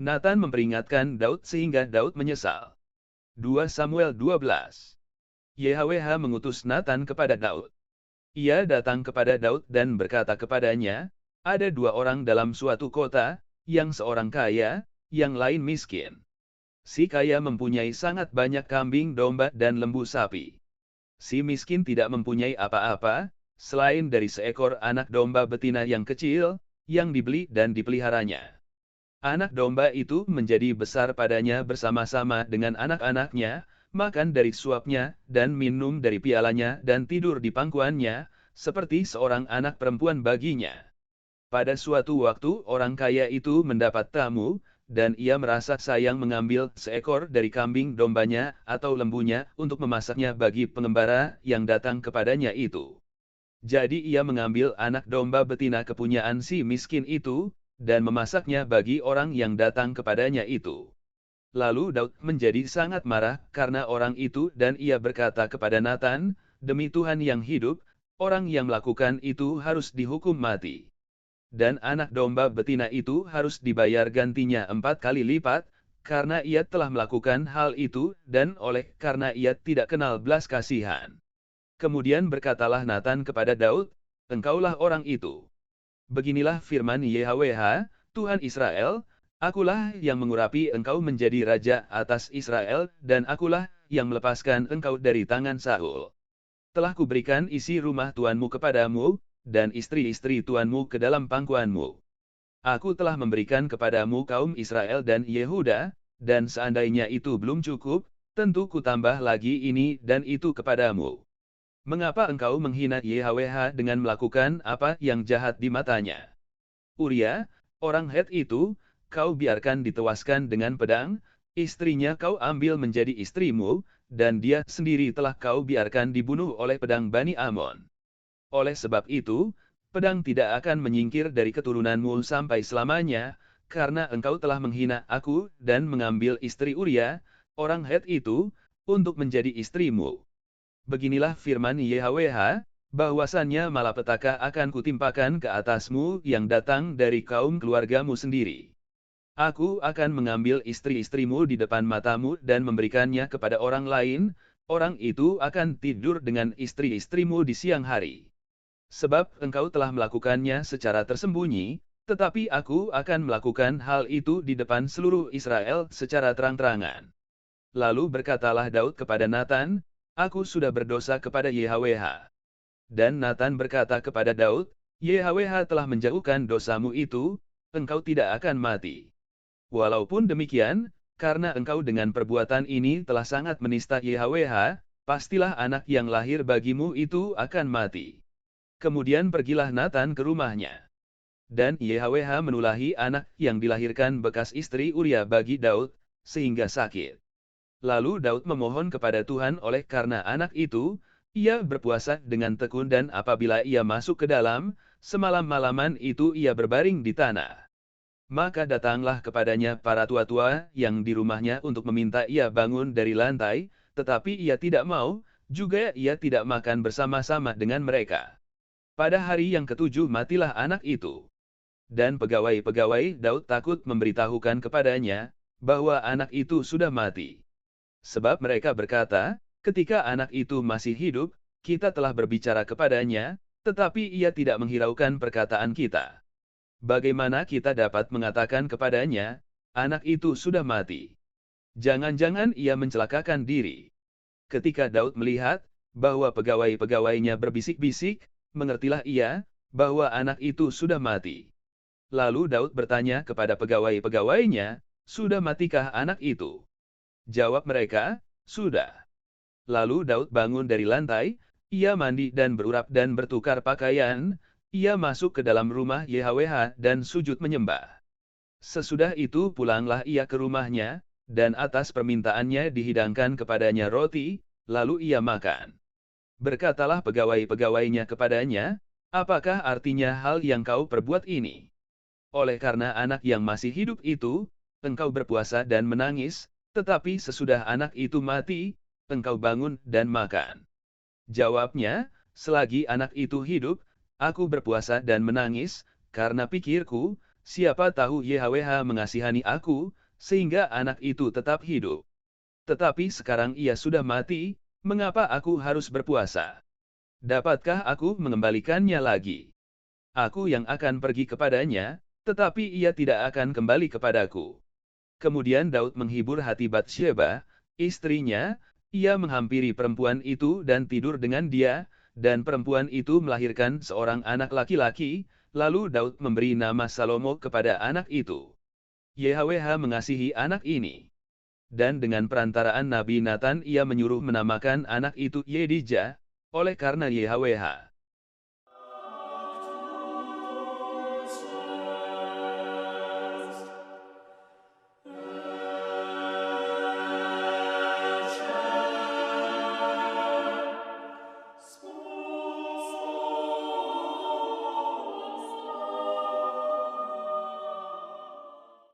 Nathan memperingatkan Daud sehingga Daud menyesal. 2 Samuel 12. YHWH mengutus Nathan kepada Daud. Ia datang kepada Daud dan berkata kepadanya, ada dua orang dalam suatu kota, yang seorang kaya, yang lain miskin. Si kaya mempunyai sangat banyak kambing domba dan lembu sapi. Si miskin tidak mempunyai apa-apa, selain dari seekor anak domba betina yang kecil, yang dibeli dan dipeliharanya. Anak domba itu menjadi besar padanya bersama-sama dengan anak-anaknya, makan dari suapnya, dan minum dari pialanya dan tidur di pangkuannya, seperti seorang anak perempuan baginya. Pada suatu waktu orang kaya itu mendapat tamu, dan ia merasa sayang mengambil seekor dari kambing dombanya atau lembunya untuk memasaknya bagi pengembara yang datang kepadanya itu. Jadi ia mengambil anak domba betina kepunyaan si miskin itu, dan memasaknya bagi orang yang datang kepadanya itu. Lalu Daud menjadi sangat marah karena orang itu dan ia berkata kepada Nathan, demi Tuhan yang hidup, orang yang melakukan itu harus dihukum mati. Dan anak domba betina itu harus dibayar gantinya 4 kali lipat, karena ia telah melakukan hal itu dan oleh karena ia tidak kenal belas kasihan. Kemudian berkatalah Nathan kepada Daud, engkaulah orang itu. Beginilah firman YHWH, Tuhan Israel, akulah yang mengurapi engkau menjadi raja atas Israel, dan akulah yang melepaskan engkau dari tangan Saul. Telah kuberikan isi rumah tuanmu kepadamu, dan istri-istri tuanmu ke dalam pangkuanmu. Aku telah memberikan kepadamu kaum Israel dan Yehuda, dan seandainya itu belum cukup, tentu kutambah lagi ini dan itu kepadamu. Mengapa engkau menghina YHWH dengan melakukan apa yang jahat di matanya? Uria, orang Het itu, kau biarkan ditewaskan dengan pedang, istrinya kau ambil menjadi istrimu, dan dia sendiri telah kau biarkan dibunuh oleh pedang Bani Amon. Oleh sebab itu, pedang tidak akan menyingkir dari keturunanmu sampai selamanya, karena engkau telah menghina aku dan mengambil istri Uria, orang Het itu, untuk menjadi istrimu. Beginilah firman YHWH, bahwasannya malapetaka akan kutimpakan ke atasmu yang datang dari kaum keluargamu sendiri. Aku akan mengambil istri-istrimu di depan matamu dan memberikannya kepada orang lain, orang itu akan tidur dengan istri-istrimu di siang hari. Sebab engkau telah melakukannya secara tersembunyi, tetapi aku akan melakukan hal itu di depan seluruh Israel secara terang-terangan. Lalu berkatalah Daud kepada Nathan, aku sudah berdosa kepada YHWH. Dan Nathan berkata kepada Daud, YHWH telah menjauhkan dosamu itu, engkau tidak akan mati. Walaupun demikian, karena engkau dengan perbuatan ini telah sangat menista YHWH, pastilah anak yang lahir bagimu itu akan mati. Kemudian pergilah Nathan ke rumahnya. Dan YHWH menulahi anak yang dilahirkan bekas istri Uria bagi Daud, sehingga sakit. Lalu Daud memohon kepada Tuhan oleh karena anak itu, ia berpuasa dengan tekun dan apabila ia masuk ke dalam, semalam-malaman itu ia berbaring di tanah. Maka datanglah kepadanya para tua-tua yang di rumahnya untuk meminta ia bangun dari lantai, tetapi ia tidak mau, juga ia tidak makan bersama-sama dengan mereka. Pada hari yang ketujuh matilah anak itu. Dan pegawai-pegawai Daud takut memberitahukan kepadanya, bahwa anak itu sudah mati. Sebab mereka berkata, ketika anak itu masih hidup, kita telah berbicara kepadanya, tetapi ia tidak menghiraukan perkataan kita. Bagaimana kita dapat mengatakan kepadanya, anak itu sudah mati? Jangan-jangan ia mencelakakan diri. Ketika Daud melihat, bahwa pegawai-pegawainya berbisik-bisik, mengertilah ia, bahwa anak itu sudah mati. Lalu Daud bertanya kepada pegawai-pegawainya, sudah matikah anak itu? Jawab mereka, sudah. Lalu Daud bangun dari lantai, ia mandi dan berurap dan bertukar pakaian, ia masuk ke dalam rumah YHWH dan sujud menyembah. Sesudah itu pulanglah ia ke rumahnya, dan atas permintaannya dihidangkan kepadanya roti, lalu ia makan. Berkatalah pegawai-pegawainya kepadanya, apakah artinya hal yang kau perbuat ini? Oleh karena anak yang masih hidup itu, engkau berpuasa dan menangis, tetapi sesudah anak itu mati, engkau bangun dan makan. Jawabnya, selagi anak itu hidup, aku berpuasa dan menangis, karena pikirku, siapa tahu YHWH mengasihani aku, sehingga anak itu tetap hidup. Tetapi sekarang ia sudah mati, mengapa aku harus berpuasa? Dapatkah aku mengembalikannya lagi? Aku yang akan pergi kepadanya, tetapi ia tidak akan kembali kepadaku. Kemudian Daud menghibur hati Batsyeba, istrinya, ia menghampiri perempuan itu dan tidur dengan dia, dan perempuan itu melahirkan seorang anak laki-laki, lalu Daud memberi nama Salomo kepada anak itu. YHWH mengasihi anak ini. Dan dengan perantaraan Nabi Nathan ia menyuruh menamakan anak itu Yedijah, oleh karena YHWH